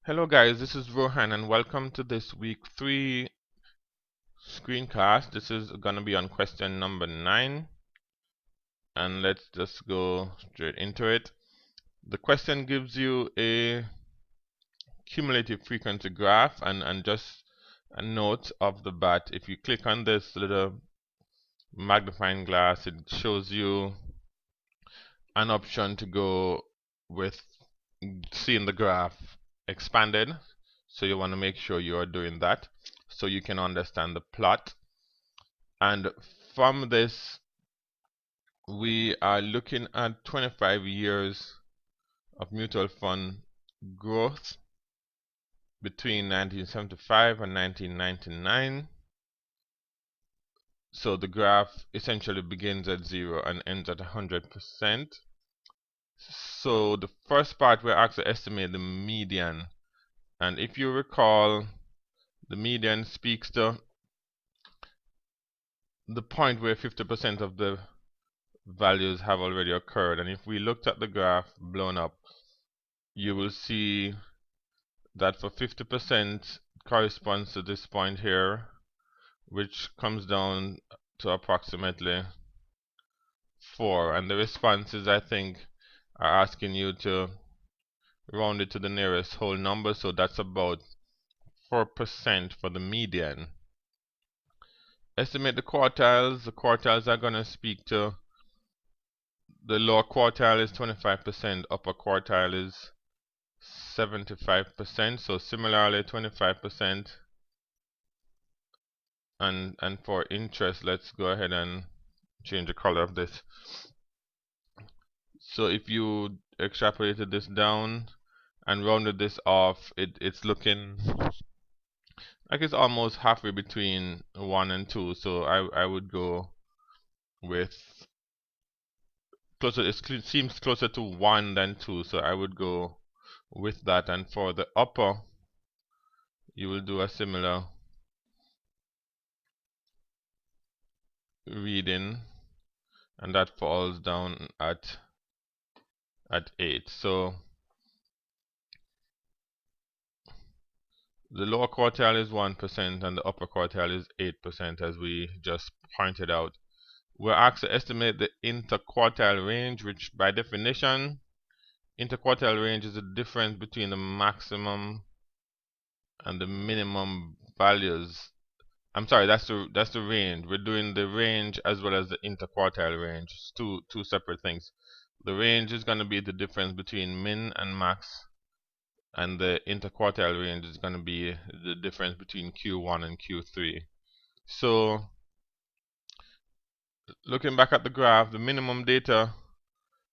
Hello guys, this is Rohan and welcome to this week 3 screencast. This is gonna be on question number 9 and let's just go straight into it. The question gives you a cumulative frequency graph and just a note of the bat. If you click on this little magnifying glass, it shows you an option to go with seeing the graph expanded. So you want to make sure you are doing that so you can understand the plot. And from this, we are looking at 25 years of mutual fund growth between 1975 and 1999. So the graph essentially begins at 0 and ends at 100%. So the first part we're asked to estimate the median. And if you recall, the median speaks to the point where 50% of the values have already occurred. And if we looked at the graph blown up, you will see that for 50% corresponds to this point here, which comes down to approximately 4. And the responses, I think, are asking you to round it to the nearest whole number, so that's about 4% for the median. Estimate the quartiles. The quartiles are going to speak to the lower quartile is 25%, upper quartile is 75%, so similarly 25%. And for interest, let's go ahead and change the color of this. So if you extrapolated this down and rounded this off, it's looking like it's almost halfway between 1 and 2. So I would go with closer. It seems closer to 1 than 2, so I would go with that. And for the upper, you will do a similar reading, and that falls down at 8. So the lower quartile is 1% and the upper quartile is 8%, as we just pointed out. We're asked to estimate the interquartile range, which by definition, interquartile range is the difference between the maximum and the minimum values. I'm sorry, that's the range. We're doing the range as well as the interquartile range. It's two separate things. The range is going to be the difference between min and max, and the interquartile range is going to be the difference between Q1 and Q3. So looking back at the graph, the minimum data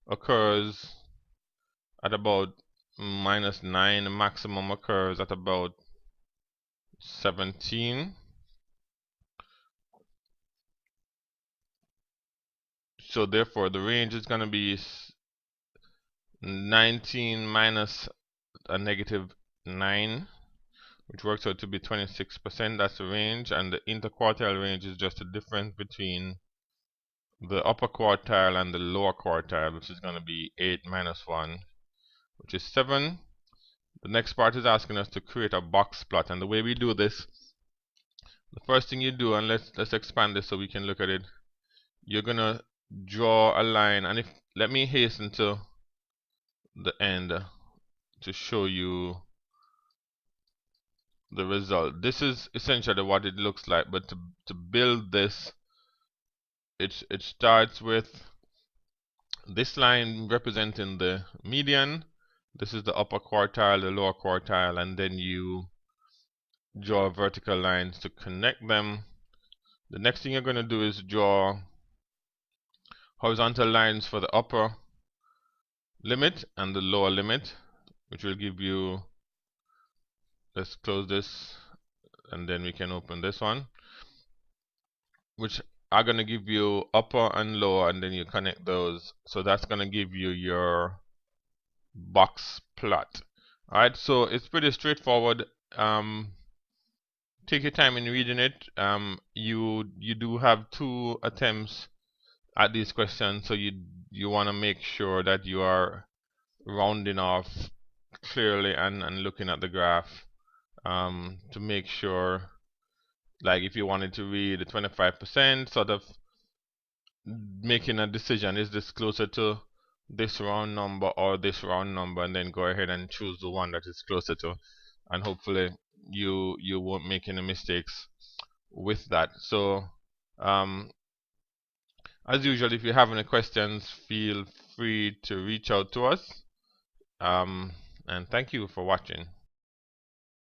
occurs at about -9, the maximum occurs at about 17. So therefore the range is going to be 19 minus a -9, which works out to be 26%. That's the range, and the interquartile range is just the difference between the upper quartile and the lower quartile, which is going to be 8 minus 1, which is 7. The next part is asking us to create a box plot, and the way we do this, the first thing you do, and let's expand this so we can look at it. You're gonna draw a line, and let me hasten to the end to show you the result. This is essentially what it looks like, but to build this, it starts with this line representing the median. This is the upper quartile, the lower quartile, and then you draw vertical lines to connect them. The next thing you're going to do is draw horizontal lines for the upper limit and the lower limit, which will give you, let's close this and then we can open this one, which are going to give you upper and lower, and then you connect those. So that's going to give you your box plot. Alright, so it's pretty straightforward. Take your time in reading it. You do have 2 attempts at these questions, so you want to make sure that you are rounding off clearly and looking at the graph to make sure, like if you wanted to read the 25%, sort of making a decision, is this closer to this round number or this round number, and then go ahead and choose the one that is closer to, and hopefully you won't make any mistakes with that. So as usual, if you have any questions, feel free to reach out to us, and thank you for watching.